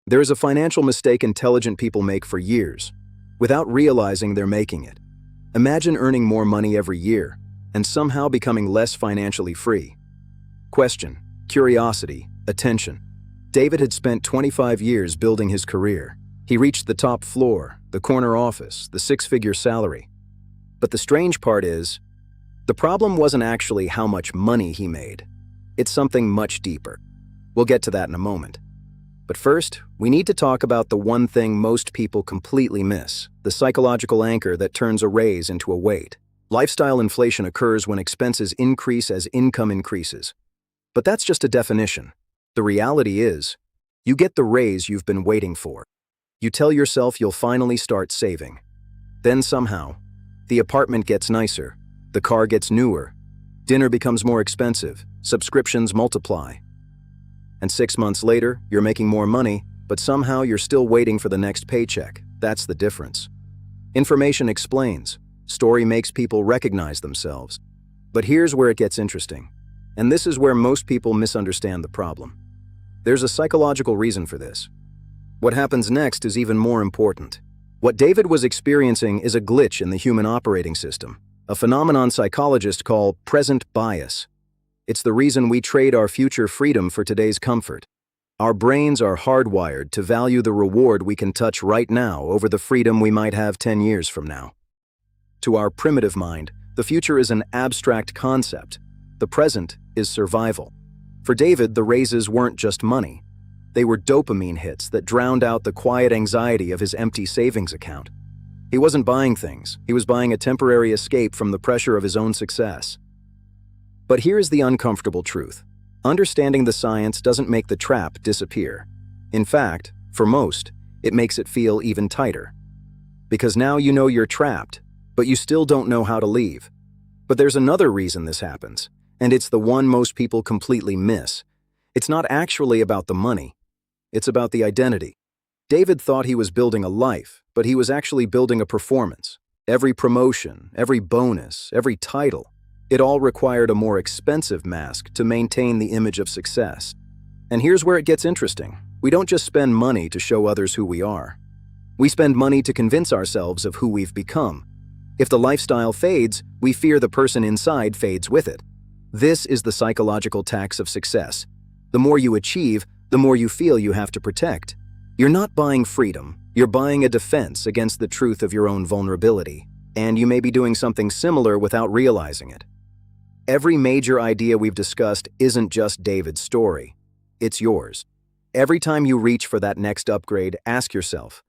There is a financial mistake intelligent people make for years, without realizing they're making it. Imagine earning more money every year, and somehow becoming less financially free. Question, curiosity, attention. David had spent 25 years building his career. He reached the top floor, the corner office, the six-figure salary. But the strange part is, the problem wasn't actually how much money he made. It's something much deeper. We'll get to that in a moment. But first, we need to talk about the one thing most people completely miss, the psychological anchor that turns a raise into a weight. Lifestyle inflation occurs when expenses increase as income increases. But that's just a definition. The reality is, you get the raise you've been waiting for. You tell yourself you'll finally start saving. Then somehow, the apartment gets nicer, the car gets newer, dinner becomes more expensive, subscriptions multiply. And 6 months later, you're making more money, but somehow you're still waiting for the next paycheck. That's the difference. Information explains. Story makes people recognize themselves. But here's where it gets interesting. And this is where most people misunderstand the problem. There's a psychological reason for this. What happens next is even more important. What David was experiencing is a glitch in the human operating system, a phenomenon psychologists call present bias. It's the reason we trade our future freedom for today's comfort. Our brains are hardwired to value the reward we can touch right now over the freedom we might have 10 years from now. To our primitive mind, the future is an abstract concept. The present is survival. For David, the raises weren't just money. They were dopamine hits that drowned out the quiet anxiety of his empty savings account. He wasn't buying things. He was buying a temporary escape from the pressure of his own success. But here's the uncomfortable truth. Understanding the science doesn't make the trap disappear. In fact, for most, it makes it feel even tighter. Because now you know you're trapped, but you still don't know how to leave. But there's another reason this happens, and it's the one most people completely miss. It's not actually about the money. It's about the identity. David thought he was building a life, but he was actually building a performance. Every promotion, every bonus, every title, it all required a more expensive mask to maintain the image of success. And here's where it gets interesting. We don't just spend money to show others who we are. We spend money to convince ourselves of who we've become. If the lifestyle fades, we fear the person inside fades with it. This is the psychological tax of success. The more you achieve, the more you feel you have to protect. You're not buying freedom, you're buying a defense against the truth of your own vulnerability. And you may be doing something similar without realizing it. Every major idea we've discussed isn't just David's story. It's yours. Every time you reach for that next upgrade, ask yourself,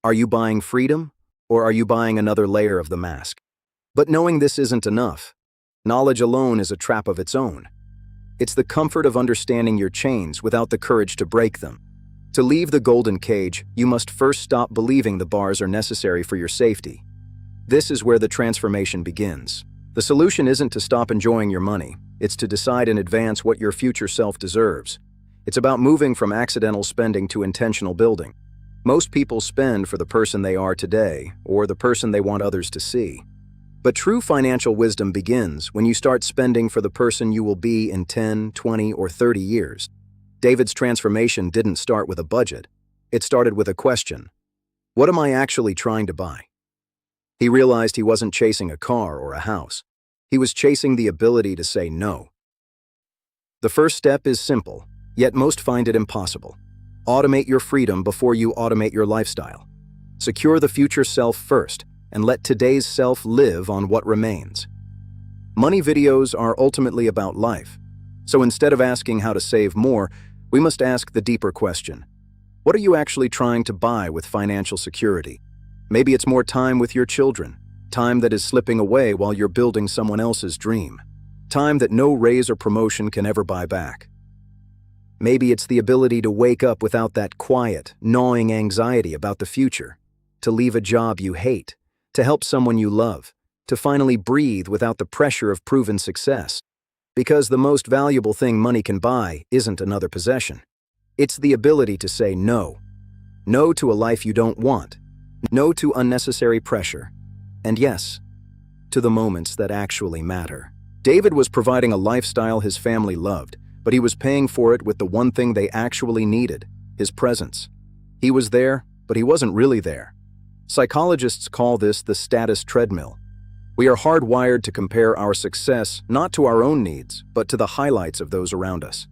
are you buying freedom, or are you buying another layer of the mask? But knowing this isn't enough. Knowledge alone is a trap of its own. It's the comfort of understanding your chains without the courage to break them. To leave the golden cage, you must first stop believing the bars are necessary for your safety. This is where the transformation begins. The solution isn't to stop enjoying your money. It's to decide in advance what your future self deserves. It's about moving from accidental spending to intentional building. Most people spend for the person they are today, or the person they want others to see. But true financial wisdom begins when you start spending for the person you will be in 10, 20, or 30 years. David's transformation didn't start with a budget. It started with a question. What am I actually trying to buy? He realized he wasn't chasing a car or a house. He was chasing the ability to say no. The first step is simple, yet most find it impossible. Automate your freedom before you automate your lifestyle. Secure the future self first, and let today's self live on what remains. Money videos are ultimately about life. So instead of asking how to save more, we must ask the deeper question. What are you actually trying to buy with financial security? Maybe it's more time with your children, time that is slipping away while you're building someone else's dream, time that no raise or promotion can ever buy back. Maybe it's the ability to wake up without that quiet, gnawing anxiety about the future, to leave a job you hate, to help someone you love, to finally breathe without the pressure of proven success. Because the most valuable thing money can buy isn't another possession. It's the ability to say no. No to a life you don't want. No to unnecessary pressure. And yes, to the moments that actually matter. David was providing a lifestyle his family loved, but he was paying for it with the one thing they actually needed, his presence. He was there, but he wasn't really there. Psychologists call this the status treadmill. We are hardwired to compare our success not to our own needs, but to the highlights of those around us.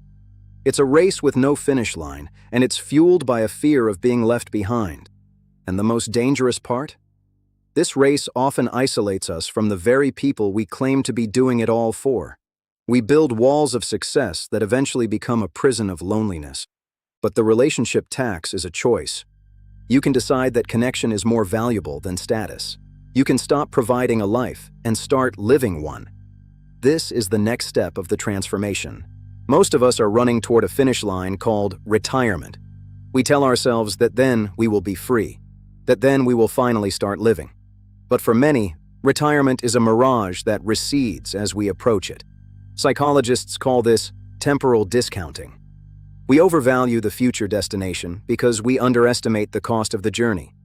It's a race with no finish line, and it's fueled by a fear of being left behind. And the most dangerous part? This race often isolates us from the very people we claim to be doing it all for. We build walls of success that eventually become a prison of loneliness. But the relationship tax is a choice. You can decide that connection is more valuable than status. You can stop providing a life and start living one. This is the next step of the transformation. Most of us are running toward a finish line called retirement. We tell ourselves that then we will be free, that then we will finally start living. But for many, retirement is a mirage that recedes as we approach it. Psychologists call this temporal discounting. We overvalue the future destination because we underestimate the cost of the journey.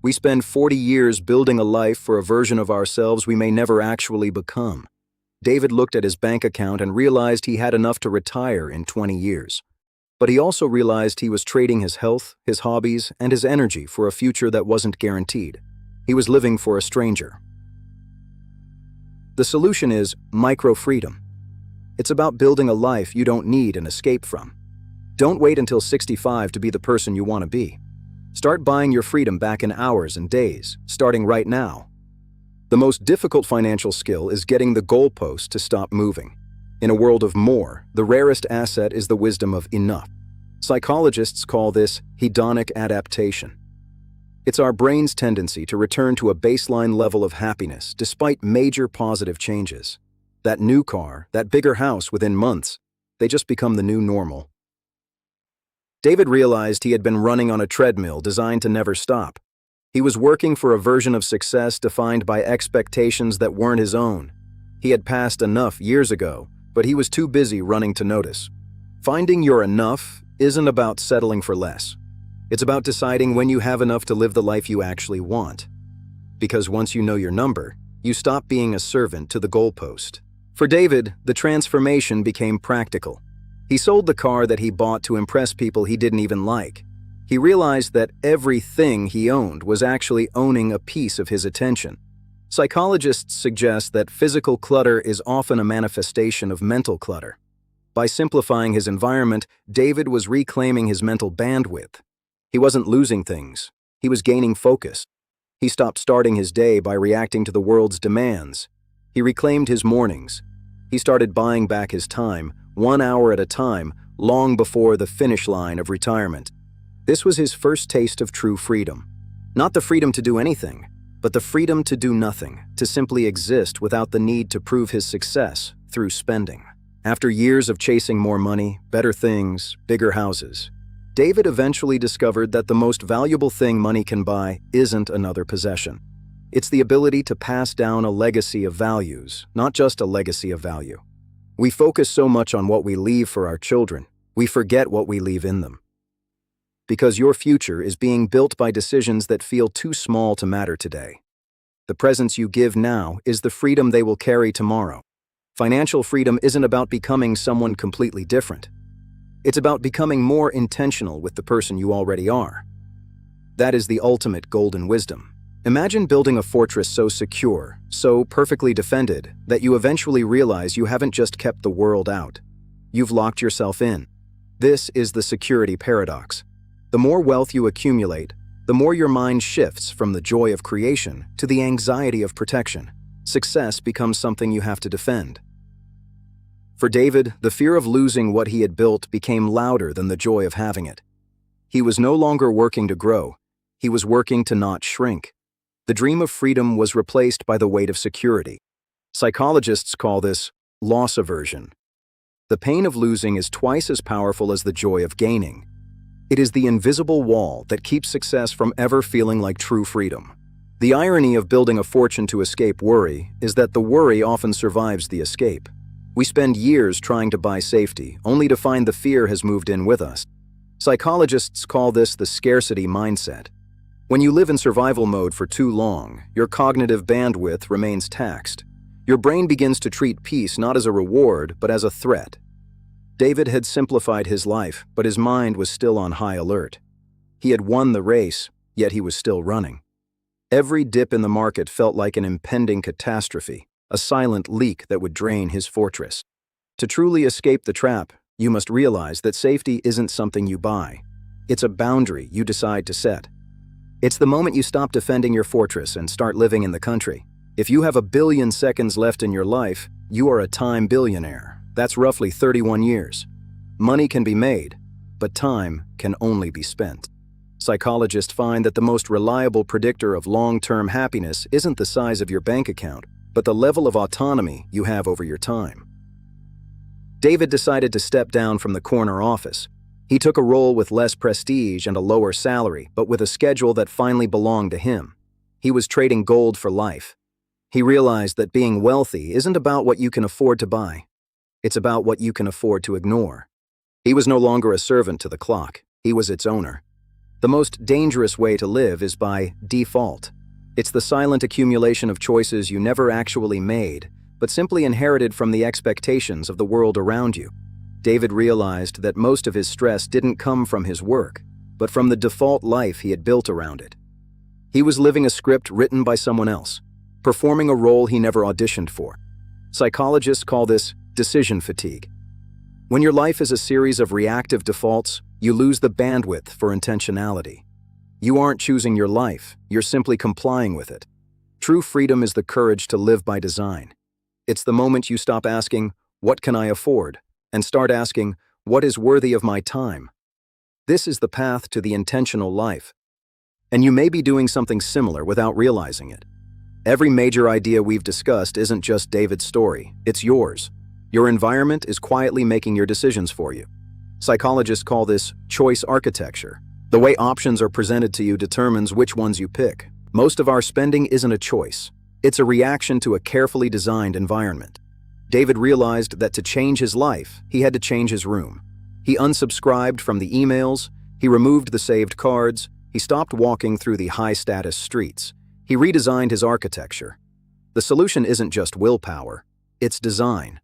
We spend 40 years building a life for a version of ourselves we may never actually become. David looked at his bank account and realized he had enough to retire in 20 years. But he also realized he was trading his health, his hobbies, and his energy for a future that wasn't guaranteed. He was living for a stranger. The solution is micro-freedom. It's about building a life you don't need an escape from. Don't wait until 65 to be the person you want to be. Start buying your freedom back in hours and days, starting right now. The most difficult financial skill is getting the goalpost to stop moving. In a world of more, the rarest asset is the wisdom of enough. Psychologists call this hedonic adaptation. It's our brain's tendency to return to a baseline level of happiness despite major positive changes. That new car, that bigger house within months, they just become the new normal. David realized he had been running on a treadmill designed to never stop. He was working for a version of success defined by expectations that weren't his own. He had passed enough years ago, but he was too busy running to notice. Finding your enough isn't about settling for less. It's about deciding when you have enough to live the life you actually want. Because once you know your number, you stop being a servant to the goalpost. For David, the transformation became practical. He sold the car that he bought to impress people he didn't even like. He realized that everything he owned was actually owning a piece of his attention. Psychologists suggest that physical clutter is often a manifestation of mental clutter. By simplifying his environment, David was reclaiming his mental bandwidth. He wasn't losing things. He was gaining focus. He stopped starting his day by reacting to the world's demands. He reclaimed his mornings. He started buying back his time, 1 hour at a time, long before the finish line of retirement. This was his first taste of true freedom. Not the freedom to do anything, but the freedom to do nothing, to simply exist without the need to prove his success through spending. After years of chasing more money, better things, bigger houses, David eventually discovered that the most valuable thing money can buy isn't another possession. It's the ability to pass down a legacy of values, not just a legacy of value. We focus so much on what we leave for our children, we forget what we leave in them. Because your future is being built by decisions that feel too small to matter today. The presence you give now is the freedom they will carry tomorrow. Financial freedom isn't about becoming someone completely different. It's about becoming more intentional with the person you already are. That is the ultimate golden wisdom. Imagine building a fortress so secure, so perfectly defended, that you eventually realize you haven't just kept the world out. You've locked yourself in. This is the security paradox. The more wealth you accumulate, the more your mind shifts from the joy of creation to the anxiety of protection. Success becomes something you have to defend. For David, the fear of losing what he had built became louder than the joy of having it. He was no longer working to grow. He was working to not shrink. The dream of freedom was replaced by the weight of security. Psychologists call this loss aversion. The pain of losing is twice as powerful as the joy of gaining. It is the invisible wall that keeps success from ever feeling like true freedom. The irony of building a fortune to escape worry is that the worry often survives the escape. We spend years trying to buy safety, only to find the fear has moved in with us. Psychologists call this the scarcity mindset. When you live in survival mode for too long, your cognitive bandwidth remains taxed. Your brain begins to treat peace not as a reward, but as a threat. David had simplified his life, but his mind was still on high alert. He had won the race, yet he was still running. Every dip in the market felt like an impending catastrophe, a silent leak that would drain his fortress. To truly escape the trap, you must realize that safety isn't something you buy. It's a boundary you decide to set. It's the moment you stop defending your fortress and start living in the country. If you have 1 billion seconds left in your life, you are a time billionaire. That's roughly 31 years. Money can be made, but time can only be spent. Psychologists find that the most reliable predictor of long-term happiness isn't the size of your bank account, but the level of autonomy you have over your time. David decided to step down from the corner office. He took a role with less prestige and a lower salary, but with a schedule that finally belonged to him. He was trading gold for life. He realized that being wealthy isn't about what you can afford to buy. It's about what you can afford to ignore. He was no longer a servant to the clock. He was its owner. The most dangerous way to live is by default. It's the silent accumulation of choices you never actually made, but simply inherited from the expectations of the world around you. David realized that most of his stress didn't come from his work, but from the default life he had built around it. He was living a script written by someone else, performing a role he never auditioned for. Psychologists call this decision fatigue. When your life is a series of reactive defaults, you lose the bandwidth for intentionality. You aren't choosing your life, you're simply complying with it. True freedom is the courage to live by design. It's the moment you stop asking, "What can I afford?" and start asking, "What is worthy of my time?" This is the path to the intentional life. And you may be doing something similar without realizing it. Every major idea we've discussed isn't just David's story, it's yours. Your environment is quietly making your decisions for you. Psychologists call this choice architecture. The way options are presented to you determines which ones you pick. Most of our spending isn't a choice. It's a reaction to a carefully designed environment. David realized that to change his life, he had to change his room. He unsubscribed from the emails, he removed the saved cards, he stopped walking through the high-status streets. He redesigned his architecture. The solution isn't just willpower, it's design.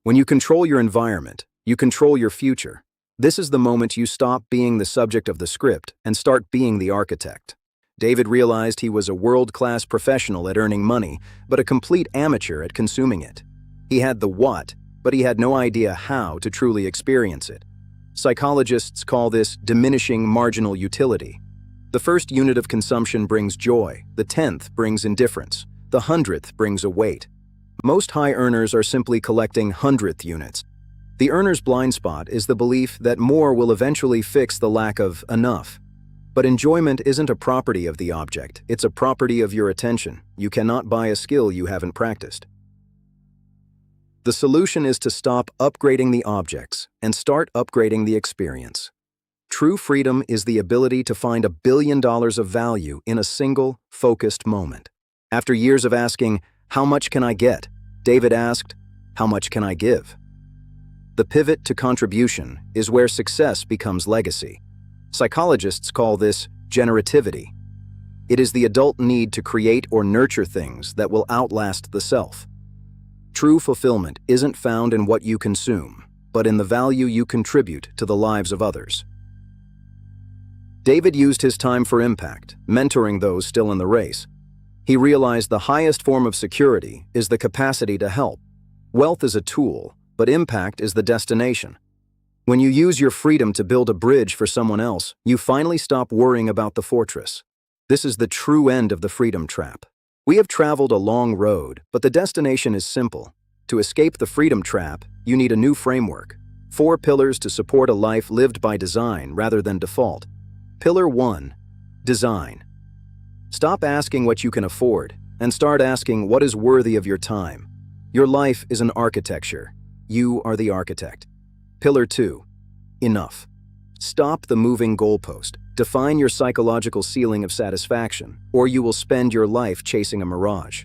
When you control your environment, you control your future. This is the moment you stop being the subject of the script and start being the architect. David realized he was a world-class professional at earning money, but a complete amateur at consuming it. He had the what, but he had no idea how to truly experience it. Psychologists call this diminishing marginal utility. The first unit of consumption brings joy, the 10th brings indifference, the 100th brings a weight. Most high earners are simply collecting 100th units. The earner's blind spot is the belief that more will eventually fix the lack of enough. But enjoyment isn't a property of the object, it's a property of your attention. You cannot buy a skill you haven't practiced. The solution is to stop upgrading the objects and start upgrading the experience. True freedom is the ability to find $1 billion of value in a single, focused moment. After years of asking, "How much can I get?" David asked, "How much can I give?" The pivot to contribution is where success becomes legacy. Psychologists call this generativity. It is the adult need to create or nurture things that will outlast the self. True fulfillment isn't found in what you consume, but in the value you contribute to the lives of others. David used his time for impact, mentoring those still in the race. He realized the highest form of security is the capacity to help. Wealth is a tool, but impact is the destination. When you use your freedom to build a bridge for someone else, you finally stop worrying about the fortress. This is the true end of the freedom trap. We have traveled a long road, but the destination is simple. To escape the freedom trap, you need a new framework. 4 pillars to support a life lived by design rather than default. Pillar 1. Design. Stop asking what you can afford, and start asking what is worthy of your time. Your life is an architecture. You are the architect. Pillar 2. Enough. Stop the moving goalpost. Define your psychological ceiling of satisfaction, or you will spend your life chasing a mirage.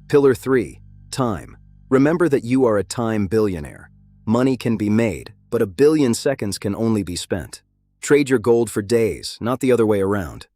Pillar 3. Time. Remember that you are a time billionaire. Money can be made, but 1 billion seconds can only be spent. Trade your gold for days, not the other way around.